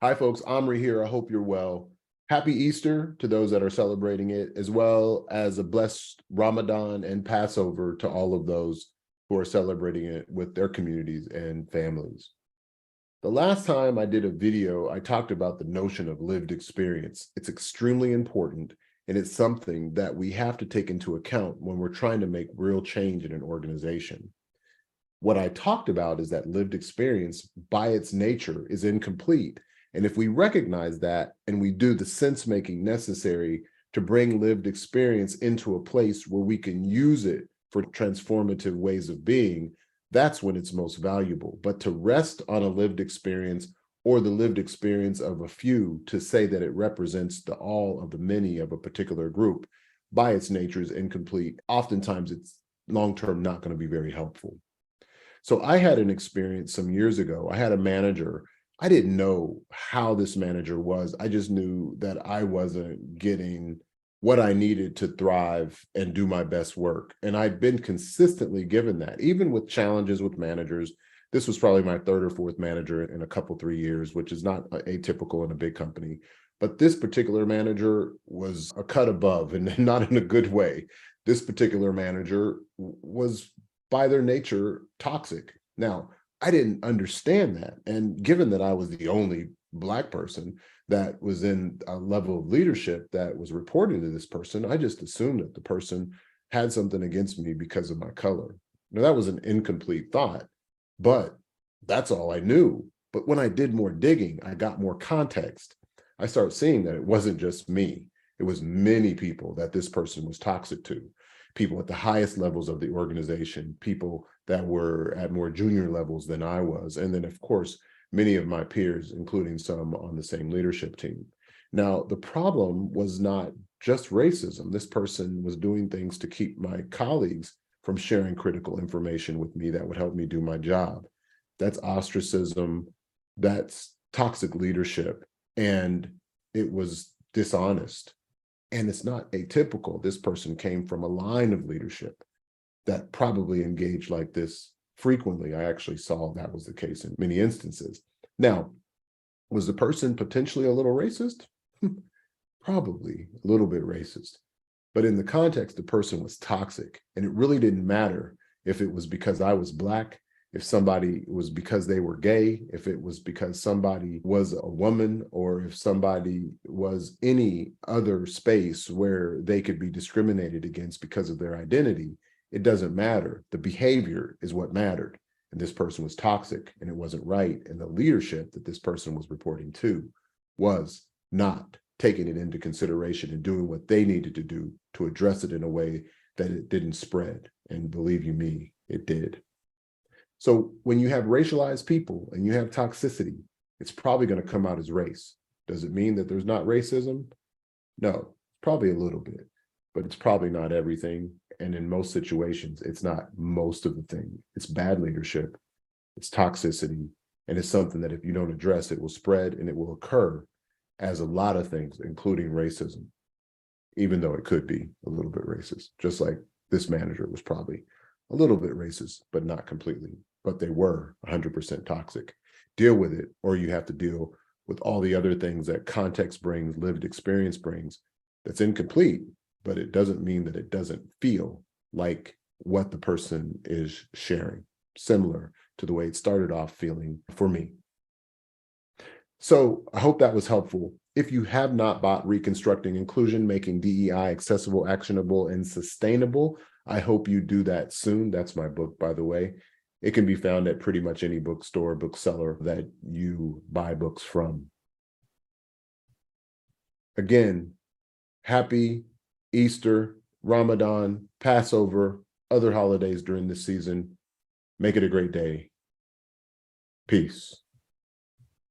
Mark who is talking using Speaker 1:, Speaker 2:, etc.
Speaker 1: Hi, folks. Amri here. I hope you're well. Happy Easter to those that are celebrating it, as well as a blessed Ramadan and Passover to all of those who are celebrating it with their communities and families. The last time I did a video, I talked about the notion of lived experience. It's extremely important, and it's something that we have to take into account when we're trying to make real change in an organization. What I talked about is that lived experience by its nature is incomplete. And if we recognize that and we do the sense making necessary to bring lived experience into a place where we can use it for transformative ways of being, that's when it's most valuable. But to rest on a lived experience or the lived experience of a few to say that it represents the all of the many of a particular group by its nature is incomplete. Oftentimes it's long-term not going to be very helpful. So I had an experience some years ago. I had a manager. I didn't know how this manager was. I just knew that I wasn't getting what I needed to thrive and do my best work. And I'd been consistently given that, even with challenges with managers. This was probably my third or fourth manager in a couple, 3 years, which is not atypical in a big company. But this particular manager was a cut above, and not in a good way. This particular manager was by their nature toxic. Now, I didn't understand that. And given that I was the only Black person that was in a level of leadership that was reporting to this person, I just assumed that the person had something against me because of my color. Now, that was an incomplete thought, but that's all I knew. But when I did more digging, I got more context. I started seeing that it wasn't just me. It was many people that this person was toxic to. People at the highest levels of the organization, people that were at more junior levels than I was. And then, of course, many of my peers, including some on the same leadership team. Now, the problem was not just racism. This person was doing things to keep my colleagues from sharing critical information with me that would help me do my job. That's ostracism, that's toxic leadership, and it was dishonest. And it's not atypical. This person came from a line of leadership that probably engaged like this frequently. I actually saw that was the case in many instances. Now, was the person potentially a little racist? Probably a little bit racist. But in the context, the person was toxic. And it really didn't matter if it was because I was Black, if somebody was because they were gay, if it was because somebody was a woman, or if somebody was any other space where they could be discriminated against because of their identity, it doesn't matter. The behavior is what mattered. And this person was toxic and it wasn't right. And the leadership that this person was reporting to was not taking it into consideration and doing what they needed to do to address it in a way that it didn't spread. And believe you me, it did. So when you have racialized people and you have toxicity, it's probably going to come out as race. Does it mean that there's not racism? No, probably a little bit, but it's probably not everything. And in most situations, it's not most of the thing. It's bad leadership, it's toxicity, and it's something that if you don't address, it will spread and it will occur as a lot of things, including racism, even though it could be a little bit racist, just like this manager was probably a little bit racist, but not completely. But they were 100% toxic. Deal with it, or you have to deal with all the other things that context brings, lived experience brings, that's incomplete, but it doesn't mean that it doesn't feel like what the person is sharing, similar to the way it started off feeling for me. So I hope that was helpful. If you have not bought Reconstructing Inclusion, Making DEI Accessible, Actionable, and Sustainable, I hope you do that soon. That's my book, by the way. It can be found at pretty much any bookstore, bookseller that you buy books from. Again, happy Easter, Ramadan, Passover, other holidays during this season. Make it a great day. Peace.